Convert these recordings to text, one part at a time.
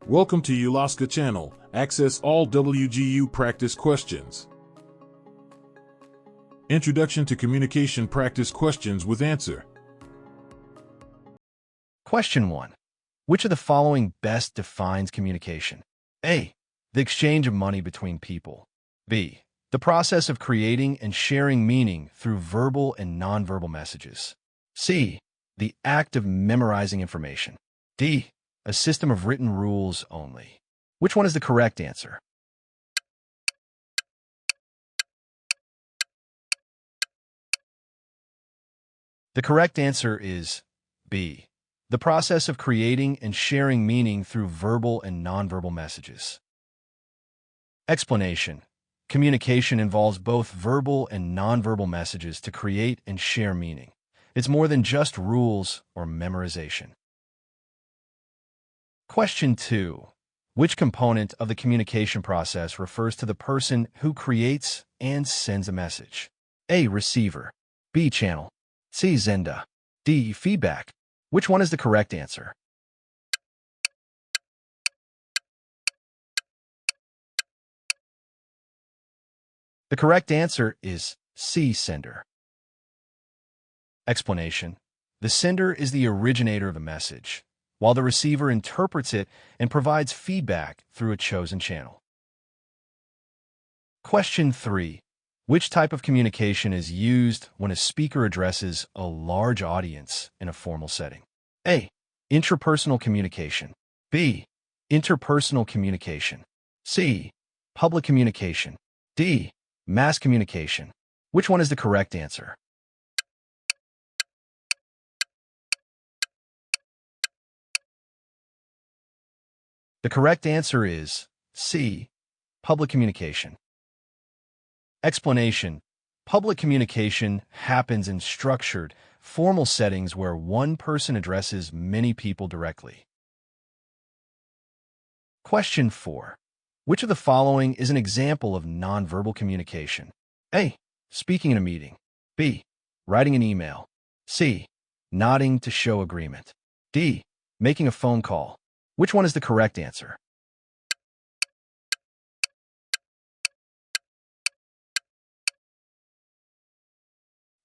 Welcome to Ulosca channel. Access all WGU practice questions. Introduction to Communication Practice Questions with Answer. Question 1. Which of the following best defines communication? A. The exchange of money between people. B. The process of creating and sharing meaning through verbal and nonverbal messages. C. The act of memorizing information. D. A system of written rules only. Which one is the correct answer? The correct answer is B. The process of creating and sharing meaning through verbal and nonverbal messages. Explanation. Communication involves both verbal and nonverbal messages to create and share meaning. It's more than just rules or memorization. Question 2. Which component of the communication process refers to the person who creates and sends a message? A. Receiver. B. Channel. C. Sender. D. Feedback. Which one is the correct answer? The correct answer is C. Sender. Explanation. The sender is the originator of a message, while the receiver interprets it and provides feedback through a chosen channel. Question 3. Which type of communication is used when a speaker addresses a large audience in a formal setting? A. Intrapersonal communication. B. Interpersonal communication. C. Public communication. D. Mass communication. Which one is the correct answer? The correct answer is C. Public communication. Explanation. Public communication happens in structured, formal settings where one person addresses many people directly. Question 4. Which of the following is an example of nonverbal communication? A. Speaking in a meeting. B. Writing an email. C. Nodding to show agreement. D. Making a phone call. Which one is the correct answer?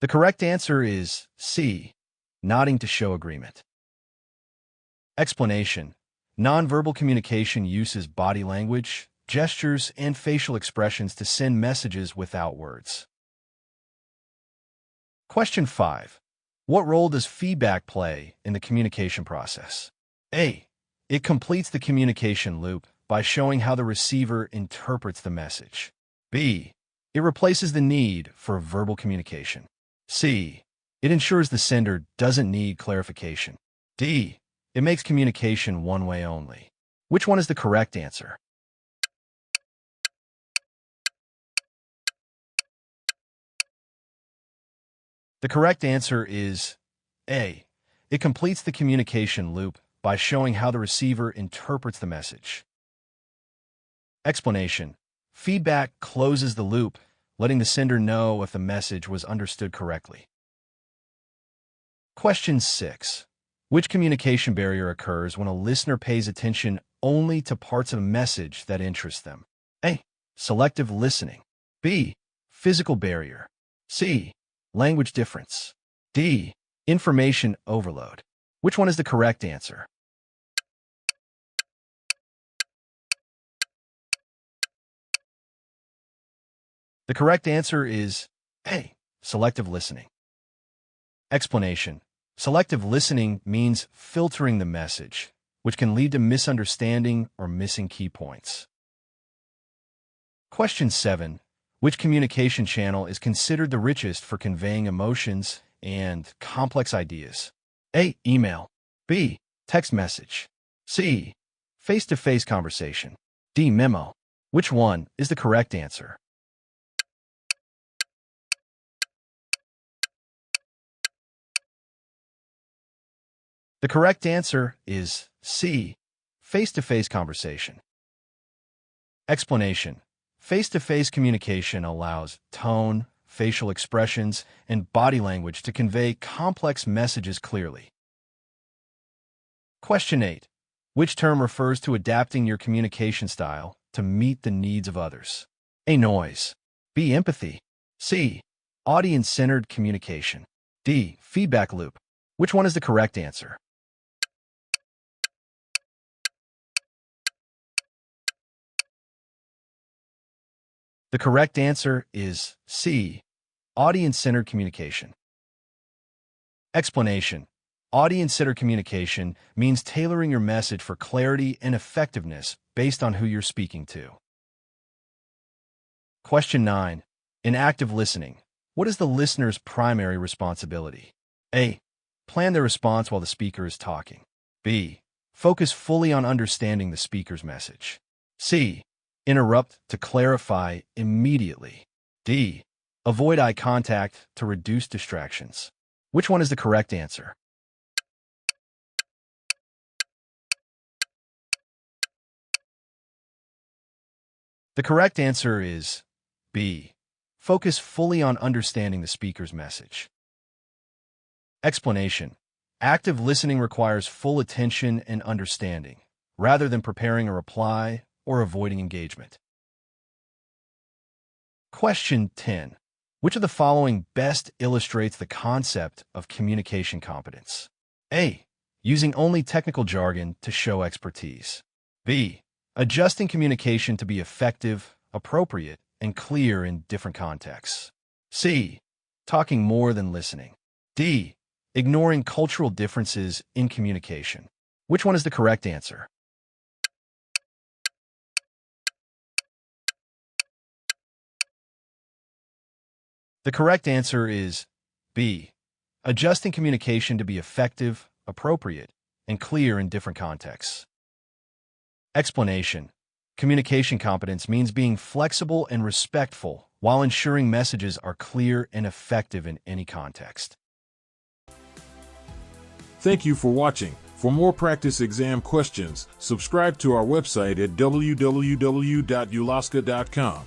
The correct answer is C. Nodding to show agreement. Explanation. Nonverbal communication uses body language, gestures, and facial expressions to send messages without words. Question 5. What role does feedback play in the communication process? A. It completes the communication loop by showing how the receiver interprets the message. B. It replaces the need for verbal communication. C. It ensures the sender doesn't need clarification. D. It makes communication one way only. Which one is the correct answer? The correct answer is A. It completes the communication loop by showing how the receiver interprets the message. Explanation. Feedback closes the loop, letting the sender know if the message was understood correctly. Question 6. Which communication barrier occurs when a listener pays attention only to parts of a message that interest them? A. Selective listening. B. Physical barrier. C. Language difference. D. Information overload. Which one is the correct answer? The correct answer is A. Selective listening. Explanation. Selective listening means filtering the message, which can lead to misunderstanding or missing key points. Question 7. Which communication channel is considered the richest for conveying emotions and complex ideas? A. Email. B. Text message. C. Face-to-face conversation. D. Memo. Which one is the correct answer? The correct answer is C. Face-to-face conversation. Explanation. Face-to-face communication allows tone, facial expressions, and body language to convey complex messages clearly. Question 8. Which term refers to adapting your communication style to meet the needs of others? A. Noise. B. Empathy. C. Audience-centered communication. D. Feedback loop. Which one is the correct answer? The correct answer is C. Audience-centered communication. Explanation. Audience-centered communication means tailoring your message for clarity and effectiveness based on who you're speaking to. Question 9. In active listening, what is the listener's primary responsibility? A. Plan their response while the speaker is talking. B. Focus fully on understanding the speaker's message. C. Interrupt to clarify immediately. D. Avoid eye contact to reduce distractions. Which one is the correct answer? The correct answer is B. Focus fully on understanding the speaker's message. Explanation. Active listening requires full attention and understanding, rather than preparing a reply or avoiding engagement. Question 10. Which of the following best illustrates the concept of communication competence? A. Using only technical jargon to show expertise. B. Adjusting communication to be effective, appropriate, and clear in different contexts. C. Talking more than listening. D. Ignoring cultural differences in communication. Which one is the correct answer? The correct answer is B. Adjusting communication to be effective, appropriate, and clear in different contexts. Explanation. Communication competence means being flexible and respectful while ensuring messages are clear and effective in any context. Thank you for watching. For more practice exam questions, subscribe to our website at www.ulosca.com.